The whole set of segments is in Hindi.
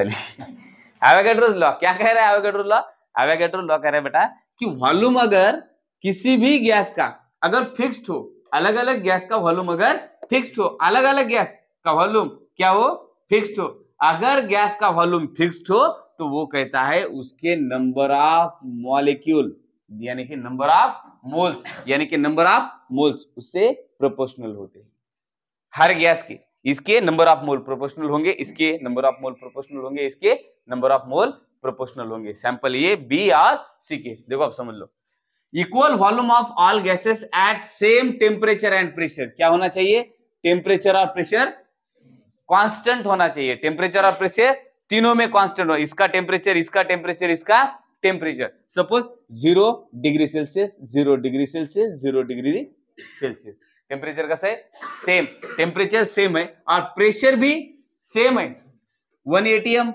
दली। एवोगैड्रोस लॉ क्या कह रहा है? एवोगैड्रो लॉ, एवोगैड्रो लॉ कह रहा है बेटा कि वॉल्यूम अगर किसी भी गैस का अगर फिक्स्ड हो, अलग अलग गैस का वॉल्यूम अगर फिक्स्ड हो, अलग अलग गैस का वॉल्यूम क्या हो? फिक्स्ड हो। अगर गैस का वॉल्यूम फिक्स्ड हो तो वो कहता है उसके नंबर ऑफ मॉलिक्यूल यानी कि नंबर ऑफ मोल्स यानी कि नंबर ऑफ मोल्स उससे प्रोपोर्शनल होते हैं। हर गैस के इसके नंबर ऑफ मोल प्रोपोर्शनल होंगे, इसके नंबर ऑफ मोल प्रोपोर्शनल होंगे, इसके नंबर ऑफ मोल प्रोपोर्शनल होंगे। सैंपल ए, बी और सी के। देखो आप समझ लो, equal volume of all gases at same temperature and pressure. क्या होना चाहिए? टेम्परेचर और प्रेशर कांस्टेंट होना चाहिए। टेम्परेचर और प्रेशर तीनों में कांस्टेंट हो। इसका टेम्परेचर, इसका टेम्परेचर, इसका temperature. Suppose 0 degree Celsius, 0 degree Celsius, 0 degree Celsius. Temperature कैसा है? सेम। टेम्परेचर सेम है और प्रेशर भी सेम है। 1 atm,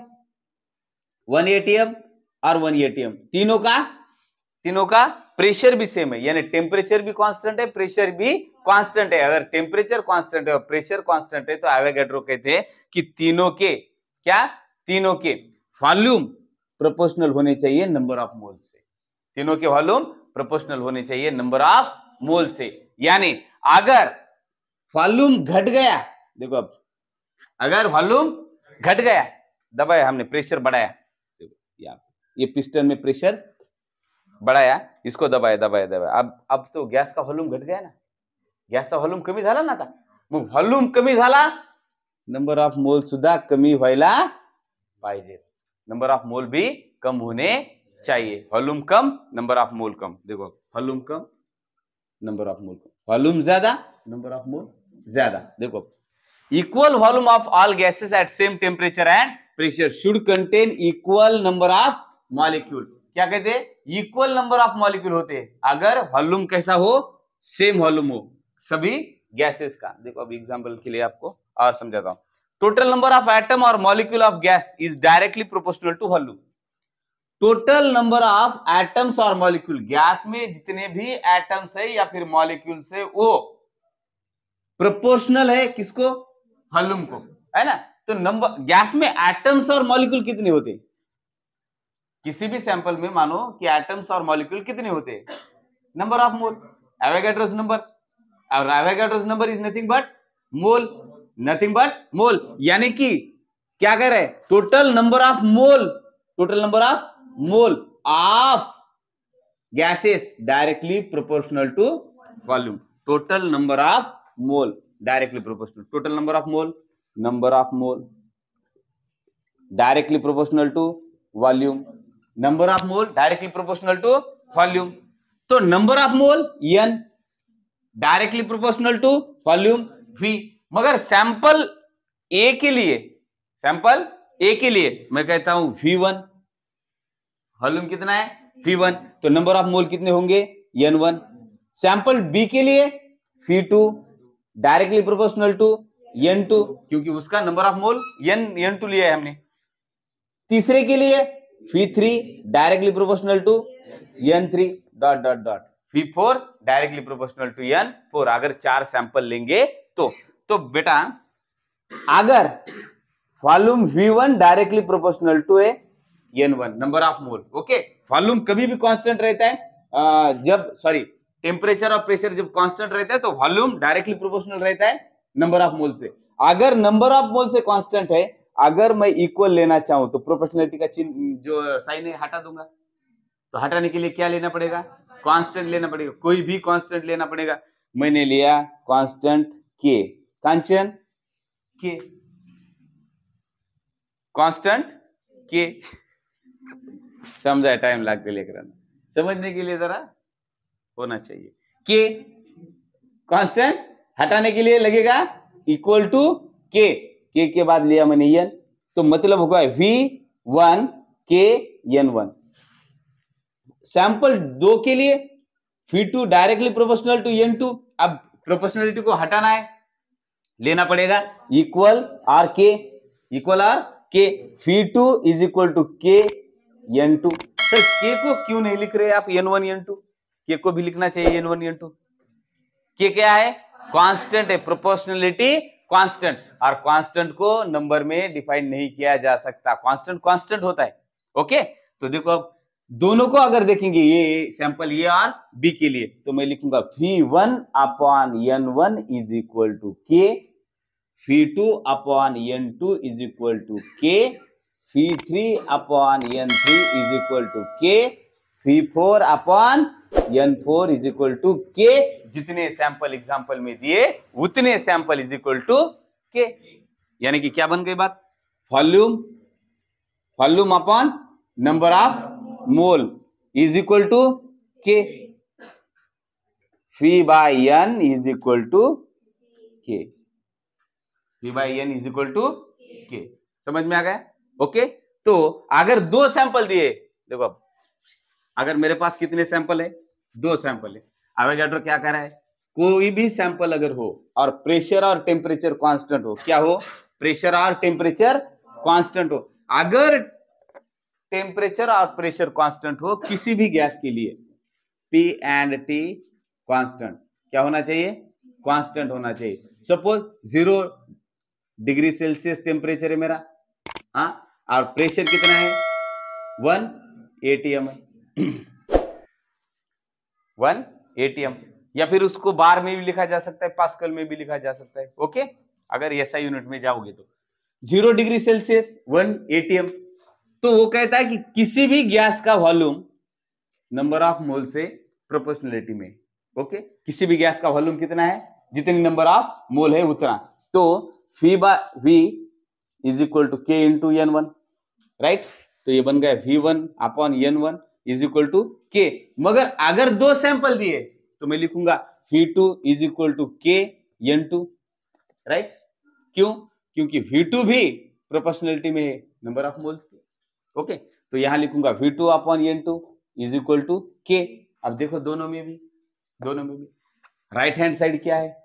1 atm और 1 atm तीनों का प्रेशर भी सेम है, यानी टेम्परेचर भी कांस्टेंट है, प्रेशर भी कांस्टेंट है। अगर टेम्परेचर कांस्टेंट है और प्रेशर कांस्टेंट है तो एवोगैड्रो कहते हैं कि तीनों के वॉल्यूम प्रोपोर्शनल होने चाहिए नंबर ऑफ मोल से। तीनों के वॉल्यूम प्रोपोर्शनल होने चाहिए नंबर ऑफ मोल से। यानी अगर वॉल्यूम घट गया, देखो अब अगर वॉल्यूम घट गया, दबाया हमने, प्रेशर बढ़ाया, देखो ये पिस्टन में प्रेशर बढ़ाया, इसको दबाया, अब तो गॅस का वॉल्यूम घट गया ना, गॅसचा वॉल्यूम कमी झाला ना। आता मग वॉल्यूम कमी झाला, नंबर ऑफ मोल सुद्धा कमी व्हायला पाहिजे। नंबर ऑफ मोल भी कम होने चाहिए। वॉल्यूम कम, नंबर ऑफ मोल कम। देखो वॉल्यूम कम, नंबर ऑफ मोल कम, वॉल्यूम ज्यादा, नंबर ऑफ मोल ज्यादा। देखो equal volume of all gases at same temperature and pressure should contain equal number of molecule. क्या कहते हैं? इक्वल नंबर ऑफ मॉलिक्यूल होते हैं अगर वॉल्यूम कैसा हो? सेम वॉल्यूम हो सभी गैसेस का। देखो अब एग्जांपल के लिए आपको और समझाता हूं। टोटल नंबर ऑफ एटम और molecule of gas is directly proportional to volume. Total number of atoms और मॉलिक्यूल, गैस में जितने भी एटम्स है या फिर मॉलिक्यूल्स है वो प्रोपोर्शनल है किसको? वॉल्यूम को, है ना। तो नंबर गैस में एटम्स और मॉलिक्यूल कितने होते हैं? किसी भी सैंपल में मानो कि एटम्स और मॉलिक्यूल कितने होते हैं? Number of mole, Avogadro's number. और Avogadro's number is nothing but mole, nothing but mole. यानी कि क्या कह रहे हैं? Total number of mole, total number of mole of gases directly proportional to volume. Total number of mole directly proportional, total number of mole, number of mole directly proportional to volume, number of mole directly proportional to volume. तो number of mole n directly proportional to volume v। मगर सैंपल ए के लिए मैं कहता हूं v1, वॉल्यूम कितना है? v1, तो नंबर ऑफ मोल कितने होंगे? n1। सैंपल बी के लिए v2 directly proportional to n2, क्योंकि उसका नंबर ऑफ मोल n2 लिया है हमने। तीसरे के लिए v3 directly proportional to n3 ... v4 directly proportional to n4। अगर 4 सैंपल लेंगे तो बेटा अगर volume v1 directly proportional to n1 number of mole, okay. Volume कभी भी कांस्टेंट रहता है टेम्परेचर और प्रेशर जब कांस्टेंट रहता है तो वॉल्यूम डायरेक्टली प्रोपोर्शनल रहता है नंबर ऑफ मोल से। अगर नंबर ऑफ मोल से कांस्टेंट है, अगर मैं इक्वल लेना चाहूं तो प्रोपोर्शनलिटी का चिन्ह जो साइन है हटा दूंगा। तो हटाने के लिए क्या लेना पड़ेगा? कांस्टेंट लेना पड़ेगा, कोई भी कांस्टेंट लेना पड़ेगा। मैंने लिया कांस्टेंट के, कांस्टेंट के समझा, टाइम लगते लेकर समझने के लिए जरा होना चाहिए। के कांस्टेंट हटाने के लिए लगेगा इक्वल टू के बाद लिया मैंने n, तो मतलब होगा v1 k n1। सैंपल 2 के लिए v2 directly proportional to n2। अब प्रोपोर्शनलिटी को हटाना है, लेना पड़ेगा equal R K, v2 is equal to k n2। Sir k को क्यों नहीं लिख रहे आप n1 n2? के को भी लिखना चाहिए n1 n2। के क्या है? कांस्टेंट है, प्रोपोर्शनलिटी कांस्टेंट, और कांस्टेंट को नंबर में डिफाइन नहीं किया जा सकता, कांस्टेंट कांस्टेंट होता है। ओके, तो देखो अब दोनों को अगर देखेंगे, ये सैंपल ये और बी के लिए, तो मैं लिखूंगा V1 upon N1 is equal to K, V2 upon N2 is equal to K, V3 upon N3 is equal to K, V4 upon N4 is equal to K। जितने सैंपल एग्जांपल में दिए उतने sample is equal to K। यानी कि क्या बन गई बात, volume upon number of mole is equal to K, V by N is equal to K, V by N is equal to K। समझ में आ गया? ओके, तो अगर दो सैंपल दिए, देखो अब अगर मेरे पास कितने सैंपल है, दो सैंपल है, एवोगैड्रो क्या कर रहा है, कोई भी सैंपल अगर हो और प्रेशर और टेम्परेचर कांस्टेंट हो, क्या हो, प्रेशर और टेम्परेचर कांस्टेंट हो, अगर टेम्परेचर और प्रेशर कांस्टेंट हो किसी भी गैस के लिए, P एंड T कांस्टेंट, क्या होना चाहिए, कांस्टेंट होना चाहिए। सपोज 0 डिग्री सेल्सियस टेम्परेचर है मेरा, हाँ, और प्रेशर कितना है, 1 atm है 1 atm, या फिर उसको बार में भी लिखा जा सकता है, पास्कल में भी लिखा जा सकता है। ओके, अगर ऐसा यूनिट में जाओगे तो 0 डिग्री सेल्सियस 1 atm, तो वो कहता है कि किसी भी गैस का वॉल्यूम नंबर ऑफ मोल से प्रोपोर्शनलिटी में। ओके, किसी भी गैस का वॉल्यूम कितना है, जितनी नंबर ऑफ मोल है उतना, तो V is equal to K into N1, right. तो ये बन गया V1 upon N1 is equal to K। मगर अगर दो सैंपल दिए तो मैं लिखूंगा V2 is equal to K N2, right. क्यों, क्योंकि V2 भी प्रोपोर्शनलिटी में है नंबर ऑफ मोल्स के। ओके, तो यहां लिखूंगा V2 upon N2 is equal to K। अब देखो दोनों में भी राइट हैंड साइड क्या है,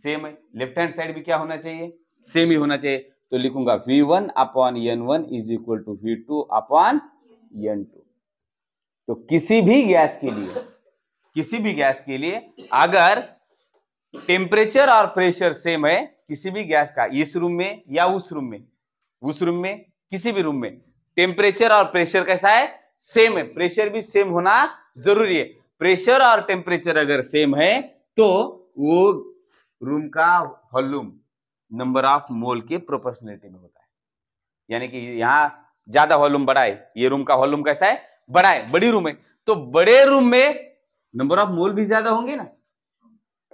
सेम है, लेफ्ट हैंड साइड भी क्या होना चाहिए, सेम ही होना चाहिए। तो लिखूंगा V1 upon N1 is equal to V2 upon N2। तो किसी भी गैस के लिए अगर टेम्परेचर और प्रेशर सेम है, किसी भी गैस का, इस रूम में या उस रूम में किसी भी रूम में टेम्परेचर और प्रेशर कैसा है, सेम है, प्रेशर भी सेम होना जरूरी है। प्रेशर और टेम्परेचर अगर सेम है तो वो रूम का वॉल्यूम नंबर ऑफ मोल के प्रोपोर्शनलिटी में होता है। यानी कि यहां ज्यादा वॉल्यूम बड़ा है, ये रूम का वॉल्यूम कैसा है, बड़ा है, बड़ी रूम है, तो बड़े रूम में नंबर ऑफ मोल भी ज्यादा होंगे ना।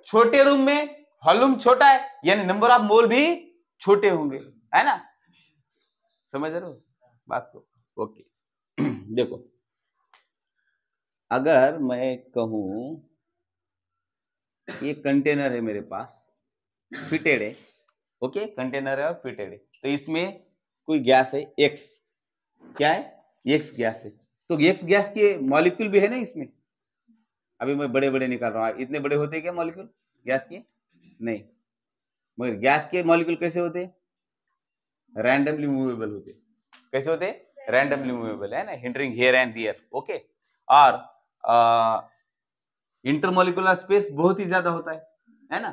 छोटे रूम में वॉल्यूम छोटा है, यानी नंबर ऑफ मोल भी छोटे होंगे, है ना। समझ रहे हो बात को? ओके देखो, अगर मैं कहूं ये कंटेनर है मेरे पास, फिटेड है, ओके, कंटेनर है और फिटेड है, तो इसमें कोई गैस है X, क्या है, X गैस है। तो X गैस के मॉलिक्यूल भी है ना इसमें, अभी मैं बड़े बड़े निकाल रहा हूं, इतने बड़े होते हैं क्या मॉलिक्यूल गैस के, नहीं, मगर गैस के मॉलिक्यूल कैसे होते, रैंडमली मूवेबल होते, कैसे होते, रैंडमली मूवेबल, है ना, hindering here and there. Okay, और इंटरमोलिकुलर स्पेस बहुत ही ज्यादा होता है ना।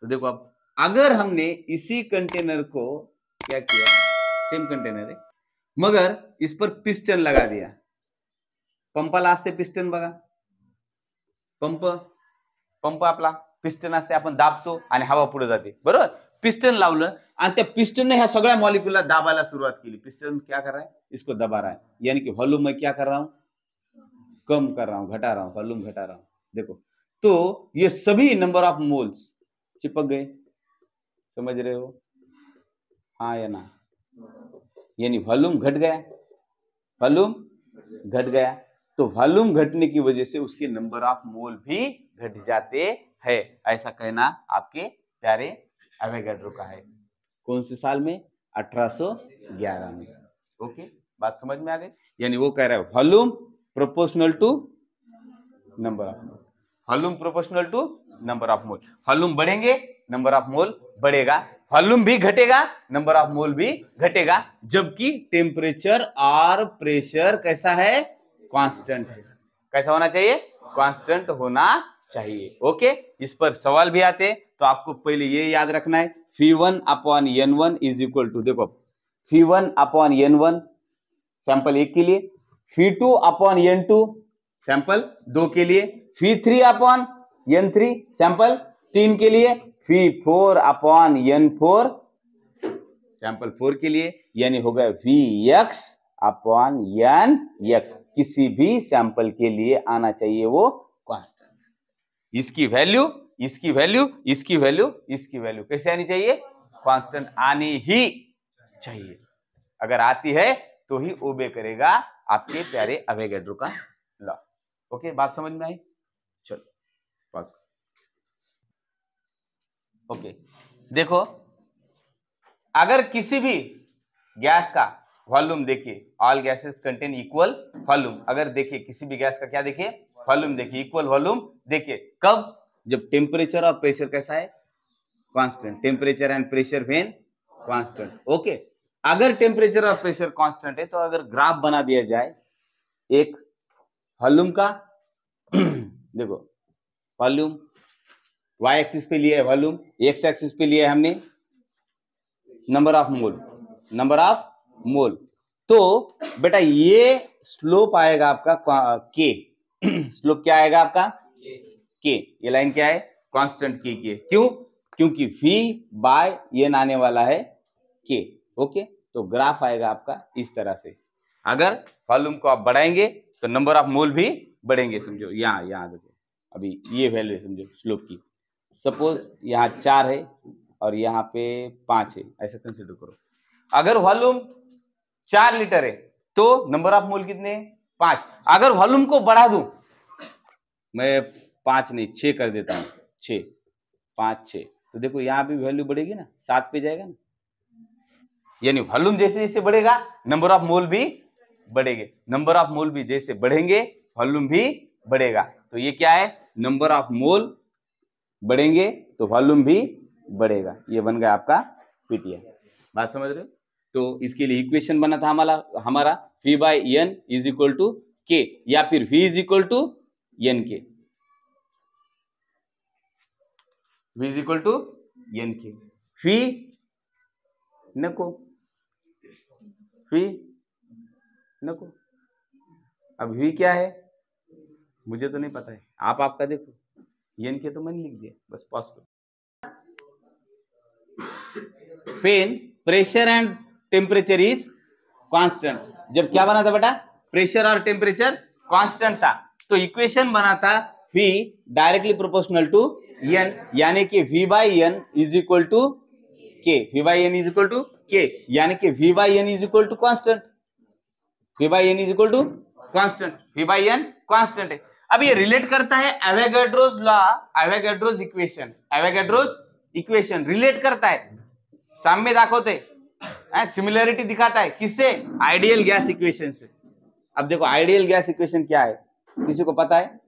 तो देखो अब अगर हमने इसी कंटेनर को क्या किया, सेम कंटेनर है मगर इस पर पिस्टन लगा दिया, पंपाला असते पिस्टन बघा, पंप आपला पिस्टन असते, आपण दाबतो आणि हवा पुढे जाते, बरोबर। पिस्टन लावलं आणि त्या पिस्टनने ह्या सगळ्या मॉलिक्यूलला दाबायला सुरुवात केली। पिस्टन क्या कर रहा है, इसको दबा रहा है, यानी कि वॉल्यूम में क्या कर रहा हूं, कम कर रहा हूं, घटा रहा हूं, वॉल्यूम घटा रहा हूं। देखो, तो ये सभी नंबर ऑफ मोल्स चिपक गए, समझ रहे हो, हाँ या ना, यानी वॉल्यूम घट गया, वॉल्यूम घट गया, तो वॉल्यूम घटने की वजह से उसके नंबर ऑफ मोल भी घट जाते हैं, ऐसा कहना आपके प्यारे एवोगैड्रो का है। कौन से साल में, 1811 में। ओके, बात समझ में आ गई। यानी वो कह रहा है volume proportional to number of mole, volume proportional to number of mole. Volume बढ़ेंगे नंबर ऑफ मोल बढ़ेगा, वॉल्यूम भी घटेगा नंबर ऑफ मोल भी घटेगा, जबकि टेम्परेचर और प्रेशर कैसा है, कांस्टेंट है। कैसा होना चाहिए, कांस्टेंट होना चाहिए। ओके, इस पर सवाल भी आते हैं, तो आपको पहले ये याद रखना है φ1 upon n1 is equal to, देखो φ1 अपॉन n1 सैंपल 1 के लिए, φ2 अपॉन n2 सैंपल 2 के लिए, φ3 अपॉन n3 सैंपल 3 के लिए, φ4 अपॉन n4 सैंपल 4 के लिए, यानी हो गया Vx अपॉन nx। किसी भी सैंपल के लिए आना चाहिए वो कांस्टेंट। इसकी वैल्यू, इसकी वैल्यू, इसकी वैल्यू, इसकी वैल्यू कैसे आनी चाहिए? कांस्टेंट आनी ही चाहिए। अगर आती है तो ही ओबे करेगा आपके प्यारे अवोगाड्रो का लॉ। ओके, बात समझ में आई? चलो पॉज। ओके, देखो अगर किसी भी गैस का वॉल्यूम देखिए, all gases contain equal volume, अगर देखिए किसी भी गैस का क्या देखिए, वॉल्यूम देखिए, इक्वल वॉल्यूम देखिए, कब? जब टेम्परेचर और प्रेशर कैसा है? Constant. Temperature and pressure when constant. Okay, अगर टेम्परेचर और प्रेशर कांस्टेंट है तो अगर ग्राफ बना दिया जाए एक वॉल्यूम का देखो वॉल्यूम y एक्सिस पे लिया है वॉल्यूम, x एक्सिस पे लिया है हमने number of mole, number of मोल। तो बेटा ये स्लोप आएगा आपका k, स्लोप क्या आएगा आपका? k। ये लाइन क्या है? कांस्टेंट k की है। क्यों? क्योंकि v बाय n आने वाला है k। ओके, तो ग्राफ आएगा आपका इस तरह से। अगर वॉल्यूम को आप बढ़ाएंगे तो नंबर ऑफ मोल भी बढ़ेंगे। समझो यहाँ देखो, अभी ये वैल्यू समझो स्लोप की, सपोज यहाँ 4 है और यहाँ पे 5 है, ऐसा कंसिडर करो। अगर वॉल्यूम 4 लीटर है तो नंबर ऑफ मोल कितने? 5। अगर वॉल्यूम को बढ़ा दूं, मैं 5 नहीं 6 कर देता हूं, 6 5 6, तो देखो यहाँ भी वैल्यू बढ़ेगी ना, 7 पे जाएगा ना। यानी वॉल्यूम जैसे जैसे बढ़ेगा नंबर ऑफ मोल भी बढ़ेंगे, नंबर ऑफ मोल भी जैसे बढ़ेंगे वॉल्यूम भी बढ़ेगा। तो ये क्या है? नंबर ऑफ मोल बढ़ेंगे तो वॉल्यूम भी बढ़ेगा। ये बन गया आपका पीटीआई। बात समझ रहे हो? तो इसके लिए इक्वेशन बना था हमारा V by n is equal to k, या फिर V is equal to n k, V is equal to n k. V नको, V नको, अब V क्या है मुझे तो नहीं पता है, आप आपका देखो, n के तो मैंने लिख दिया, बस पॉज करो। When pressure and temperature is constant, जब क्या बना था बेटा? प्रेशर और टेम्परेचर कांस्टेंट था, तो इक्वेशन बना था V directly proportional to n, यानी कि V by n is equal to k, V by n is equal to k, यानी कि V by n is equal to constant, V by n is equal to constant, V by n constant है। अब ये रिलेट करता है Avogadro's law, Avogadro's equation, Avogadro's equation relate करता है, साम्य दाखवते, सिमिलरिटी दिखाता है किससे? आइडियल गैस इक्वेशन से। अब देखो आइडियल गैस इक्वेशन क्या है, किसी को पता है?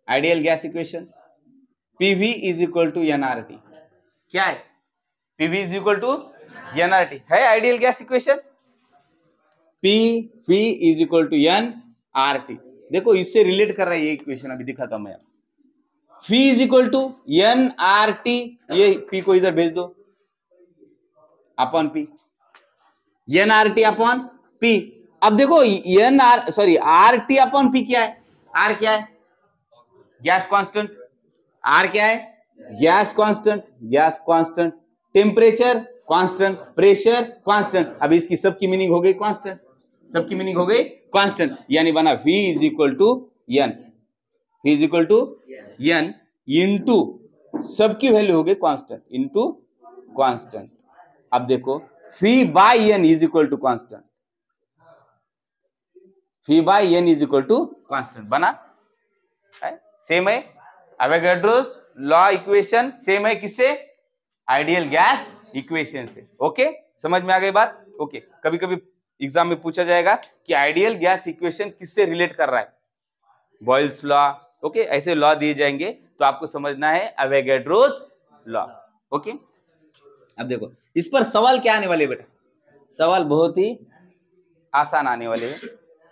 Ideal gas equation PV is equal to nRT, क्या है? PV is equal to nRT है ideal gas equation. PV is equal to nRT, देखो इससे रिलेट कर रहा है ये इक्वेशन, अभी दिखाता हूं मैं। V is equal to nRT, ये P को इधर भेज दो, upon P, nRT upon P। अब देखो RT अपॉन P क्या है? R क्या है? Gas constant. R क्या है? Gas constant, gas constant, temperature constant, pressure constant. अब इसकी सबकी मीनिंग हो गई कांस्टेंट, सबकी मीनिंग हो गई कांस्टेंट, यानी बना V is equal to n, V is equal to n into सबकी वैल्यू हो गई कांस्टेंट इंटू कांस्टेंट। अब देखो V by n is equal to constant, V by n is equal to constant बना, सेम है एवोगाड्रोस लॉ इक्वेशन, सेम है किससे? आइडियल गैस इक्वेशन से। ओके, समझ में आ गई बात? ओके, कभी कभी एग्जाम में पूछा जाएगा कि आइडियल गैस इक्वेशन किससे रिलेट कर रहा है, बॉयल्स लॉ। ओके, ऐसे लॉ दिए जाएंगे तो आपको समझना है एवोगाड्रोस लॉ। ओके, अब देखो इस पर सवाल क्या आने वाले बेटा? सवाल बहुत ही आसान आने वाले हैं।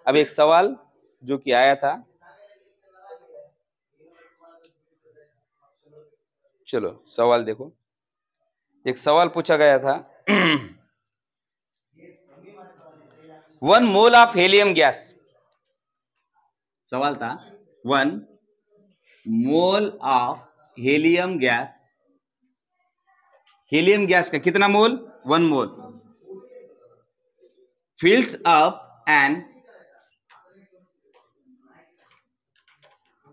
अब एक सवाल जो कि आया था, चलो सवाल देखो, एक सवाल पूछा गया था 1 मोल ऑफ हेलियम गैस, सवाल था 1 mole of helium gas, helium gas का कितना mole? 1 mole, fills up an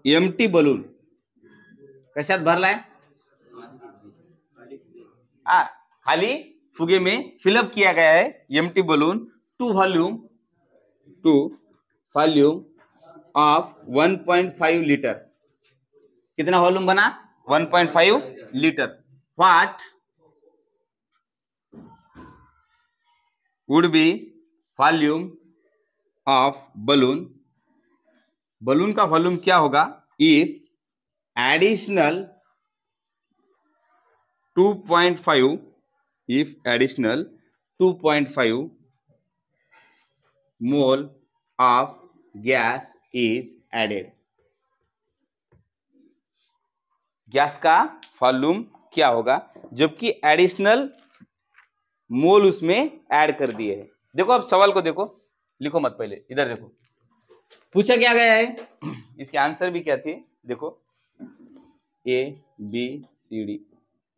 empty balloon, कशात भरलाय? खाली फुगे में फिलअप किया गया है empty balloon to volume of 1.5 litre, कितना वॉल्यूम बना? 1.5 litre. What would be volume of balloon, balloon का वॉल्यूम क्या होगा if additional 2.5 if additional 2.5 mole of gas is added, gas का वॉल्यूम क्या होगा जबकि एडिशनल मोल उसमें ऐड कर दिए है। देखो अब सवाल को देखो, लिखो मत, पहले इधर देखो पूछा क्या गया है, इसके आंसर भी क्या थे देखो, A B C D,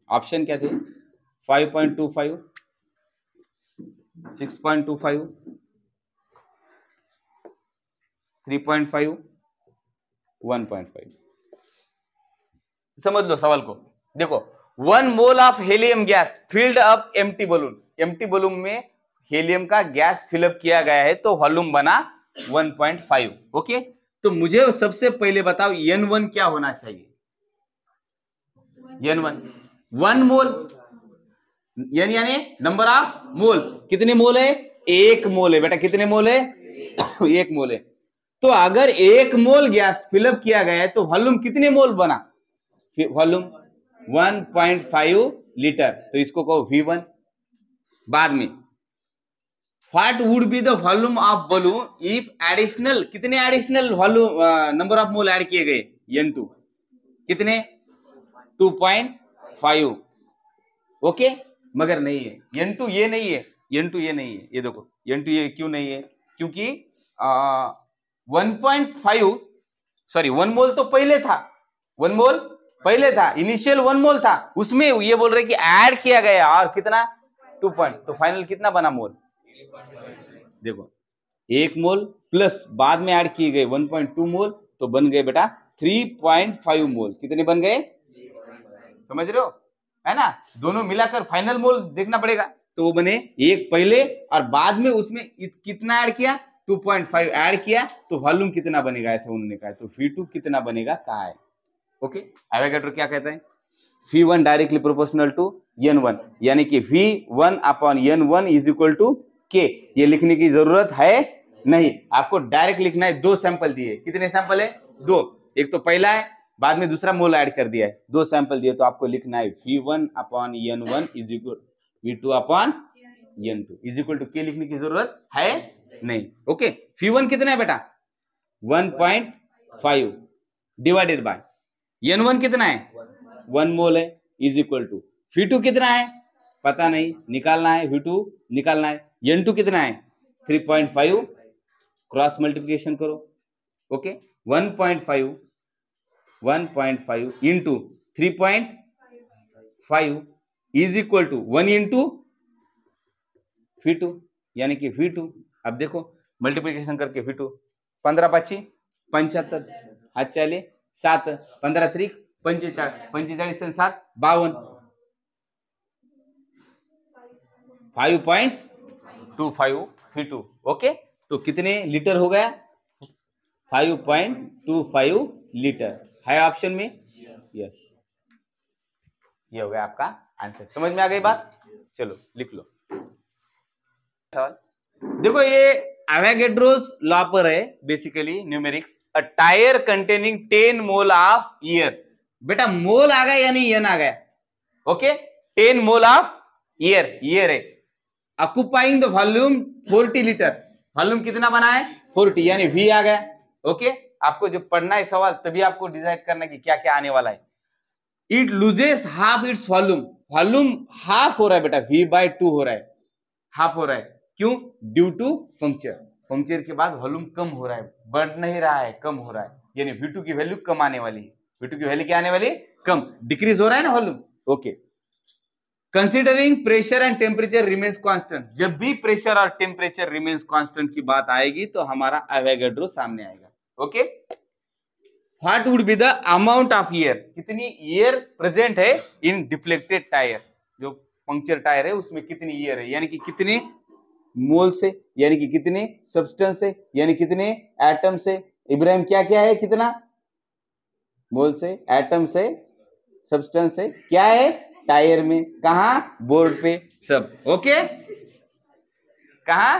option क्या थे? 5.25, 6.25, 3.5, 1.5। समझ लो सवाल को, देखो 1 mole of helium gas filled up empty balloon, empty balloon में हेलियम का गैस फिलअप किया गया है तो वॉल्यूम बना 1.5। ओके, तो मुझे सबसे पहले बताओ N1 क्या होना चाहिए? N1 1 मोल, N यानी नंबर ऑफ मोल, कितने मोल है? 1 मोल है बेटा, कितने मोल है? 1 मोल है। तो अगर 1 मोल गैस फिलअप किया गया है तो वॉल्यूम कितने मोल बना? वॉल्यूम 1.5 लीटर, तो इसको कहो V1। बाद में what would be the volume of balloon if additional, कितने additional volume number of mole add किए गए? N2, कितने? 2.5। ओके, मगर नहीं है N2, ये नहीं है N2, ये नहीं है, ये देखो N2 ये क्यों नहीं है? क्योंकि 1.5 सॉरी 1 मोल तो पहले था, 1 मोल पहले था, इनिशियल 1 मोल था, उसमें ये बोल रहे कि ऐड किया गया और कितना? 2 पॉइंट, तो फाइनल कितना बना मोल? देखो 1 मोल प्लस बाद में ऐड किए गए 1.2 मोल, तो बन गए बेटा 3.5 मोल। कितने बन गए? समझ रहे हो, है ना? दोनों मिलाकर फाइनल मोल देखना पड़ेगा, तो वो बने एक पहले और बाद में उसमें कितना ऐड किया? 2.5 ऐड किया, तो वॉल्यूम कितना बनेगा ऐसा उन्होंने कहा, तो V2 कितना बनेगा कहा है। ओके, एवोगैड्रो क्या कहता है? V1 directly proportional to N1, यानी कि V1 upon N1 is equal to K। ये लिखने की जरूरत है नहीं, आपको डायरेक्ट लिखना है। 2 सैंपल दिए, कितने सैंपल है? 2, एक तो पहला है, बाद में दूसरा मोल ऐड कर दिया है, 2 सैंपल दिए, तो आपको लिखना है V1 upon N1 is equal V2 upon N2 is equal to K। लिखने की जरूरत है नहीं। ओके, V1 कितना है बेटा? 1.5 डिवाइडेड बाय N1 कितना है? 1 मोल है, इज इक्वल टू V2 कितना है? पता नहीं, निकालना है, V2 निकालना है। N2 कितना है? 3.5, क्रॉस मल्टीप्लिकेशन करो। Okay, 1.5 into 3.5 is equal to 1 into V2, यानी कि V2। अब देखो मल्टीप्लिकेशन करके V2, 15×5 75, हाथ चले 7, 15×3 45, 45 से 7 52, 5.25 V2। ओके, तो कितने लीटर हो गया? 5.25 लीटर है ऑप्शन में, यस, ये हो गया आपका आंसर। समझ में आ गई बात? चलो लिख लो सवाल। देखो ये एवोगैड्रोस लॉ पर है, basically numerics. A tyre containing 10 mole of air, बेटा मोल आ गया यानी एन आ गया। Okay, 10 mole of air, air है, occupying the volume 40 litre, volume कितना बना है? 40, यानी V आ गया। ओके, आपको जब पढ़ना है सवाल तभी आपको डिसाइड करना कि क्या क्या आने वाला है। It loses half its volume, volume half हो रहा है बेटा, V/2 हो रहा है, हाफ हो रहा है, क्यों? ड्यू टू पंक्चर, पंक्चर के बाद वॉल्यूम कम हो रहा है, बढ़ नहीं रहा है, कम हो रहा है, यानी V2 की वैल्यू कम आने वाली है, V2 की वैल्यू क्या आने वाली? कम, डिक्रीज हो रहा है ना volume. Okay, considering pressure and temperature remains constant, जब भी प्रेशर और टेम्परेचर रिमेन्स कांस्टेंट की बात आएगी तो हमारा एवोगाड्रो सामने आएगा। Okay, what would be the amount of air, कितनी एयर प्रेजेंट है इन डिफ्लेक्टेड टायर, जो पंक्चर टायर है उसमें कितनी एयर है, यानी कि कितने मोल से, यानी कि कितने सब्सटेंस से, यानी कितने एटम से। इब्राहिम क्या क्या है, कितना मोल से, एटम से, सब्सटेंस से, क्या है टायर में, कहा बोर्ड पे, सब। ओके, कहा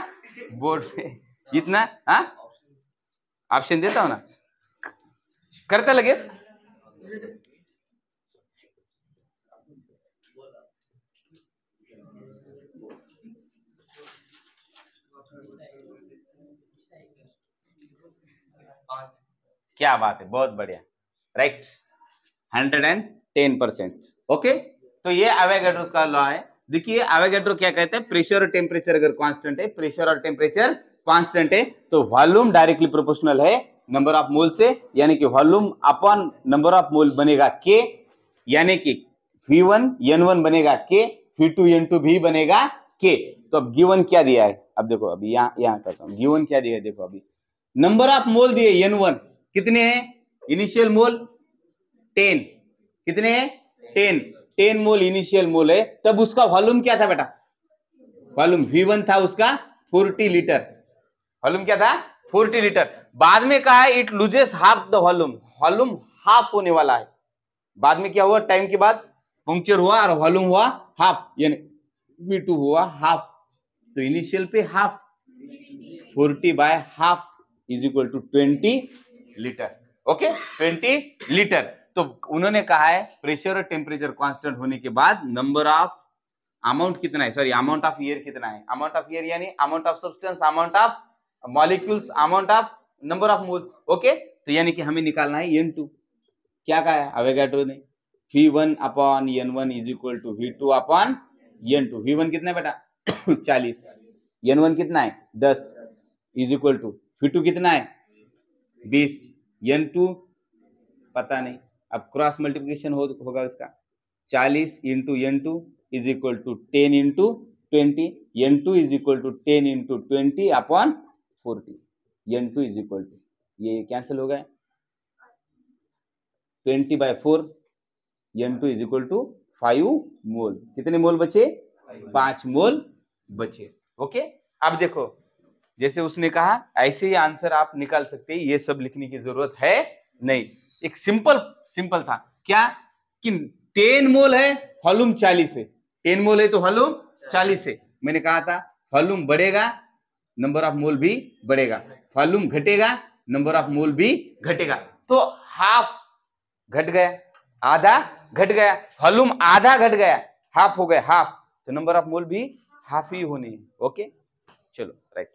बोर्ड पे, इतना। हाँ, ऑप्शन देता हूं ना, करता लगे। क्या बात है, बहुत बढ़िया, राइट, 110%। ओके, तो ये एवोगाड्रो का लॉ है। देखिए एवोगाड्रो क्या कहते हैं, प्रेशर और टेम्परेचर अगर कांस्टेंट है, प्रेशर और टेम्परेचर कांस्टेंट है तो वॉल्यूम डायरेक्टली प्रोपोर्शनल है नंबर ऑफ मोल से, यानी कि वॉल्यूम अपॉन नंबर ऑफ मोल बनेगा K, यानी कि V1 N1 बनेगा K, V2 N2 भी बनेगा K। तो अब गिवन क्या दिया है, अब देखो अभी यहाँ करता हूँ, गिवन क्या दिया है, देखो अभी नंबर ऑफ मोल दिए N1 कितने हैं, इनिशियल मोल 10, कितने हैं 10 मोल इनिशियल मोल है, तब उसका वॉल्यूम क्या था बेटा, वॉल्यूम V1 था उसका 40 लीटर, वॉल्यूम क्या था 40 लीटर। बाद में कहा है it loses half the volume, volume half होने वाला है, बाद में क्या हुआ, टाइम के बाद पंक्चर हुआ और वॉल्यूम हुआ हाफ, यानी V2 हुआ हाफ, तो इनिशियल पे हाफ, 40/हाफ is equal to 20 litre. Okay, 20 litre. तो उन्होंने कहा है प्रेशर और टेम्परेचर कांस्टेंट होने के बाद नंबर ऑफ अमाउंट कितना है, सॉरी अमाउंट ऑफ एयर कितना है, अमाउंट ऑफ एयर यानी amount of substance, amount of molecules, amount of number of moles. Okay, तो यानी कि हमें निकालना है N2, क्या कहा है एवोगाड्रो ने, V1/N1 is equal to V2 upon N2। V1 कितना है बेटा 40, N1 कितना है 10 इज इक्वल टू V2 कितना है 20, N2 पता नहीं, अब क्रॉस मल्टीप्लिकेशन होगा इसका, 40 into N2 is equal to 10 into 20, N2 is equal to 10 into 20 upon 40, N2 is equal to, ये कैंसिल हो गया, 20/4, N2 इज इक्वल टू 5 मोल, कितने मोल बचे 5 मोल बचे। ओके, अब देखो जैसे उसने कहा ऐसे ही आंसर आप निकाल सकते हैं, ये सब लिखने की जरूरत है नहीं, एक सिंपल था क्या कि 10 मोल है वॉल्यूम 40 है, 10 मोल है तो वॉल्यूम 40 है, मैंने कहा था वॉल्यूम बढ़ेगा नंबर ऑफ मोल भी बढ़ेगा, वॉल्यूम घटेगा नंबर ऑफ मोल भी घटेगा, तो हाफ घट गया, आधा घट गया, वॉल्यूम आधा घट गया, हाफ हो गया हाफ, तो नंबर ऑफ मोल भी हाफ ही होनी है। ओके, चलो राइट।